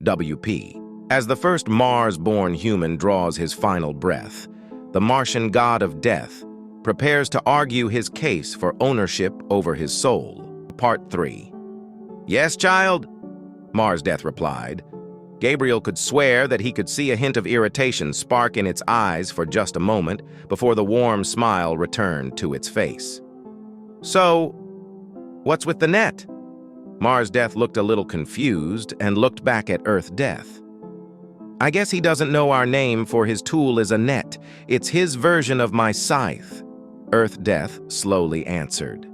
WP. As the first Mars-born human draws his final breath, the Martian God of Death prepares to argue his case for ownership over his soul. Part 3. "Yes, child," Mars Death replied. Gabriel could swear that he could see a hint of irritation spark in its eyes for just a moment before the warm smile returned to its face. "So, what's with the net?" Mars Death looked a little confused and looked back at Earth Death. "I guess he doesn't know our name for his tool is a net. It's his version of my scythe," Earth Death slowly answered.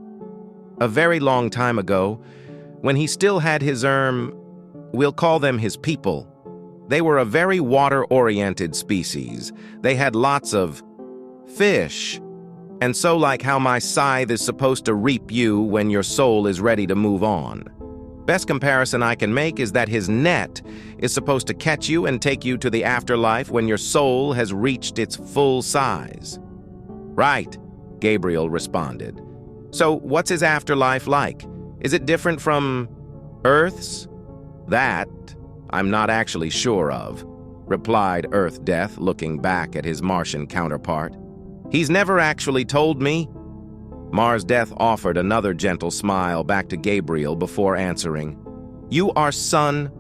"A very long time ago, when he still had his we'll call them his people. They were a very water-oriented species. They had lots of fish. And so like how my scythe is supposed to reap you when your soul is ready to move on. Best comparison I can make is that his net is supposed to catch you and take you to the afterlife when your soul has reached its full size." "Right," Gabriel responded. "So what's his afterlife like? Is it different from Earth's?" "That I'm not actually sure of," replied Earth Death, looking back at his Martian counterpart. "He's never actually told me." Mars Death offered another gentle smile back to Gabriel before answering. "You are son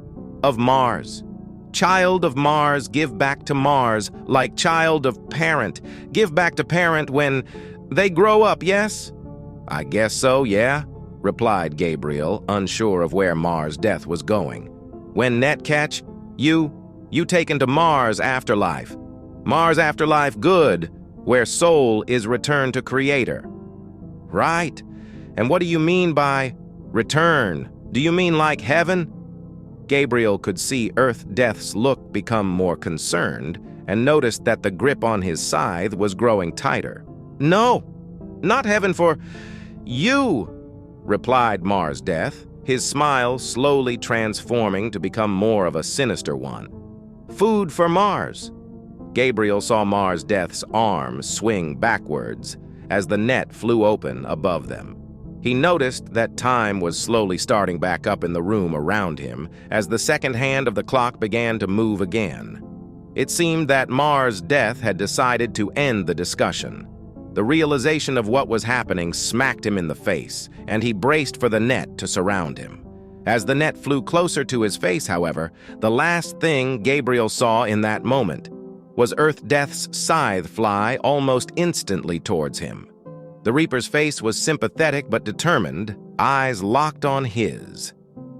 of Mars. Child of Mars, give back to Mars, like child of parent. Give back to parent when they grow up, yes?" "I guess so, yeah," replied Gabriel, unsure of where Mars Death was going. "When net catch, you taken to Mars afterlife. Mars afterlife good, where soul is returned to creator." "Right. And what do you mean by return? Do you mean like heaven?" Gabriel could see Earth Death's look become more concerned and noticed that the grip on his scythe was growing tighter. "No, not heaven for you," replied Mars Death, his smile slowly transforming to become more of a sinister one. "Food for Mars." Gabriel saw Mars Death's arm swing backwards as the net flew open above them. He noticed that time was slowly starting back up in the room around him as the second hand of the clock began to move again. It seemed that Mars Death had decided to end the discussion. The realization of what was happening smacked him in the face, and he braced for the net to surround him. As the net flew closer to his face, however, the last thing Gabriel saw in that moment was Earth Death's scythe fly almost instantly towards him. The Reaper's face was sympathetic but determined, eyes locked on his.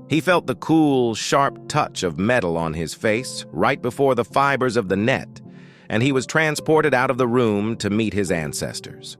He felt the cool, sharp touch of metal on his face right before the fibers of the net, and he was transported out of the room to meet his ancestors.